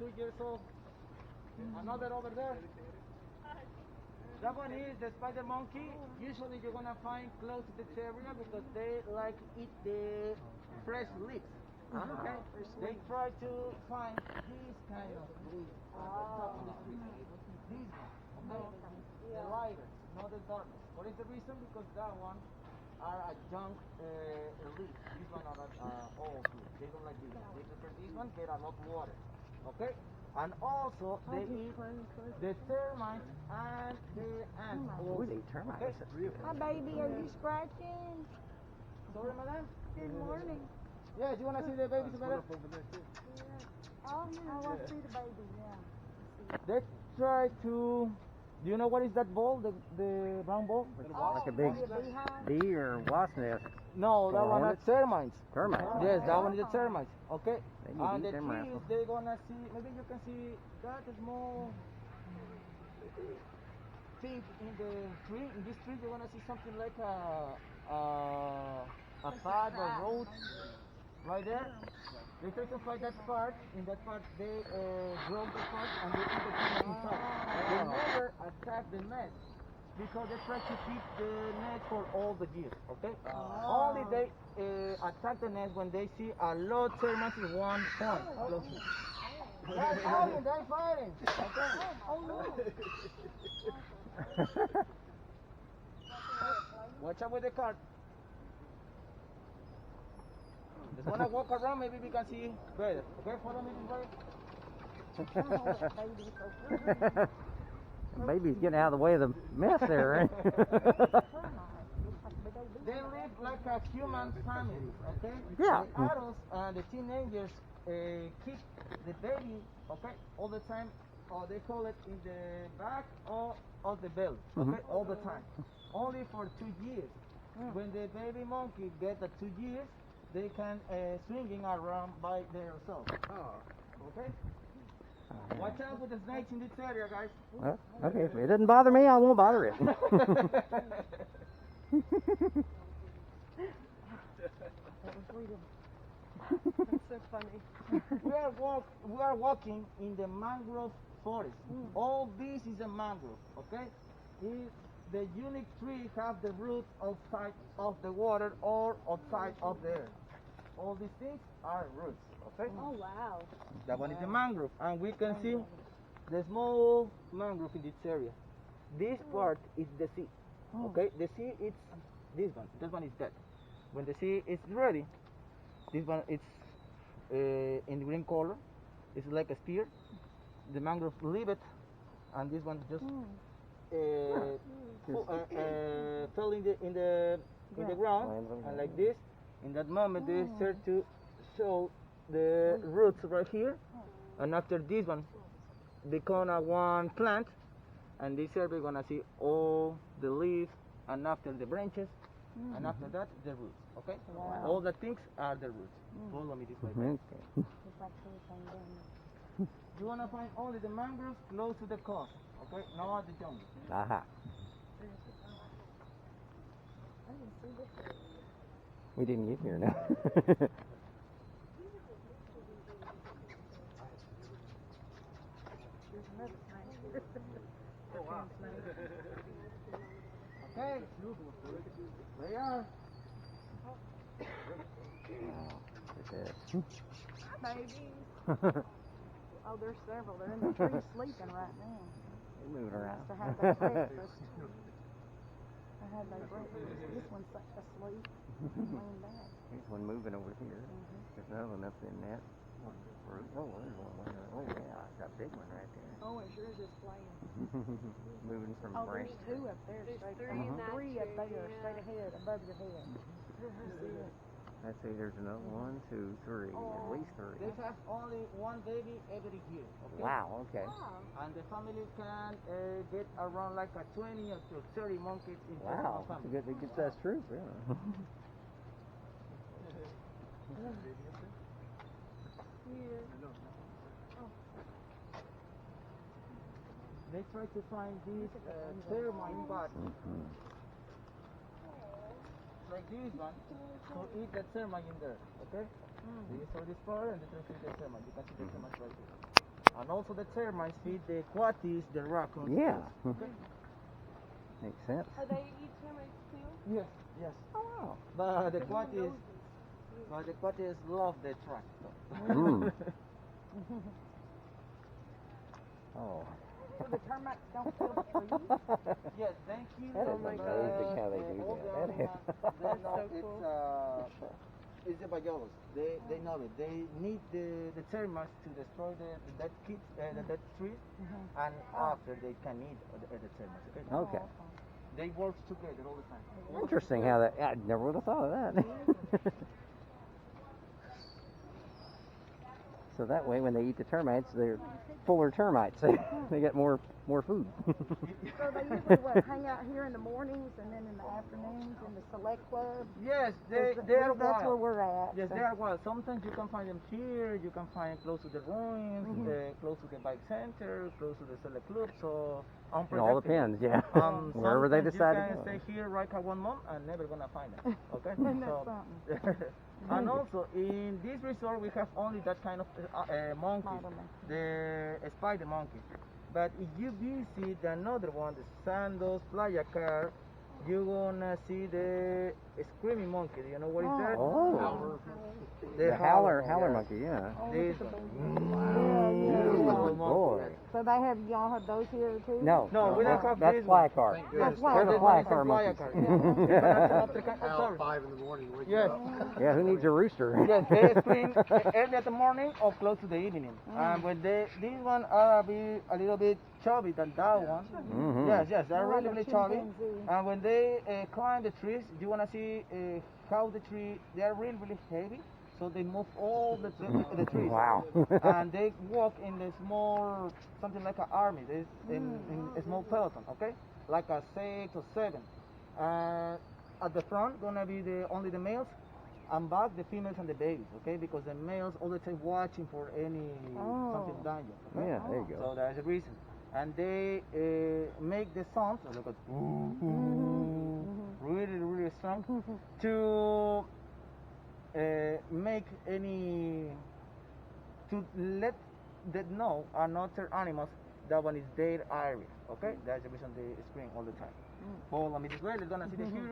3 years old. Another over there. That one is the spider monkey. Usually you're gonna find close to this area because they like eat the fresh leaves. Okay? They try to find these kind of leaves at the top of the tree. These ones, okay? The lighter, not the darkness. What is the reason? Because that one are a young leaf. These one are old leaf. They don't like this one. They prefer this one, get a lot of water. Okay? And also they eat the termites and the ants. Oh, they eat termites. Okay? Hi, baby. Are you scratching? Sorry, madam? Good morning. Yeah, do you want to see the babies better? Oh, I want to see the baby, yeah. They try to... Do you know what is that ball? The brown ball? Like a big bee or wasp nest. No, that one is termites. Termites. Yes, that one is the termites. Okay? And the termites. trees, they're gonna see, maybe you can see that small thing in the tree. In this tree, you're gonna see something like a path or road right there. They try to find that part. In that part, they grow the part and they put the tree inside. They never attack the nest because they try to keep the nest for all the years. Okay? Only they attack the nest when they see a lot of termites in one point. They're fighting, they're fighting. Okay? Oh no. Watch out with the cart. Just wanna walk around, maybe we can see better. Okay, follow me this way. Baby's getting out of the way of the mess there, right? They live like a human family, okay? Yeah. The adults and the teenagers keep the baby, okay, all the time, or they call it in the back or of the belly, okay, all the time. Only for 2 years. When the baby monkey gets the 2 years, they can swinging around by themselves. Okay? Watch out with the snakes in this area, guys. Well, okay, if it doesn't bother me, I won't bother it. That's so funny. we are walking in the mangrove forest. All this is a mangrove, okay? The unique tree have the roots outside of the water or outside of the air. All these things are roots, okay? Oh, wow. That one is the mangrove, and we can see the small mangrove in this area. This part is the sea, okay? The sea is this one. This one is dead. When the sea is ready, this one is in green color. It's like a spear. The mangrove leave it, and this one just fell in the ground, and like this. In that moment, they start to show the roots right here, and after this one, they become one plant, and this area we're gonna see all the leaves, and after the branches, and after that the roots. Okay, all the things are the roots. Follow me this way. You wanna find only the mangroves close to the coast, okay? Not the jungle. Aha. We didn't get here now. Okay, they are. Hi, babies. Oh, there's several. They're in the tree sleeping right now. They're moving around. To have their breakfast. I had their breakfast. This one's asleep. Laying back. There's one moving over here. There's another one up in that. Oh, there's one there. Oh, yeah, got a big one right there. Oh, it sure is just playing. Moving from Oh, branch there's 2 up there. Three up there, straight ahead, above your head. I see there's another 1, 2, 3, at least 3. They have only one baby every year. Okay? Wow, okay. And the family can get around like a 20 or 30 monkeys in Wow, the that's a family. good sized troop, yeah. They try to find these termite bats, like this one, to eat the termite in there, okay? They saw this part and they try to eat the termite. You can see the termite right here. And also the termites feed the quatis, the raccoons. Yeah. Okay. Makes sense. Are they eat termites too? Yes, yes. Oh, wow. But the quatis love the track. Mm. Oh. So the termites don't kill the trees? Yes, thank you. That is amazing how they do that. It's the biology. They know it. They need the termites to destroy the dead kids, the dead trees, and after they can eat the termites. Okay? Okay. They work together all the time. Interesting how that. I never would have thought of that. So that way, when they eat the termites, they're fuller termites. They get more food. So they usually hang out here in the mornings and then in the afternoons in the select club? Yes, they are That's wild. where we're at. Yes, so. they are wild. Sometimes you can find them here. You can find close to the ruins, close to the bike center, close to the select club. So It all depends, yeah. Wherever they decide to you go. can stay here right at 1 month and never gonna find them. Okay. Isn't that something? And also in this resort we have only that kind of monkey, the spider monkey. But if you visit another one, the Sandos, Playa del Carmen, you're gonna see the screaming monkey. Do you know what is that? Oh. The howler yes. monkey, yeah. This Beautiful boy. So y'all have those here too? No, No, we don't have that's this fly one. car. That's They're the fly car monkeys. Sorry. 5 in the morning. Yes. Yeah, who needs a rooster? Yes, they scream early at the morning or close to the evening. And when these one are a little bit chubby than that one. Mhm. Yes, they're really, really chubby. chimpanzee. And when they climb the trees, you wanna see how they are really, really heavy. So they move all the trees. Wow. And they walk in the small, something like an army. They in a small peloton, okay, like a 6 or 7. At the front gonna be only the males, and back the females and the babies, okay, because the males all the time watching for any something danger. Okay? Yeah, there you go. So that's the reason. And they make the sounds, look at really, really strong to make to let them know another animals that one is their area. Okay, that's the reason they scream all the time. Follow me this way. They're gonna see the huron.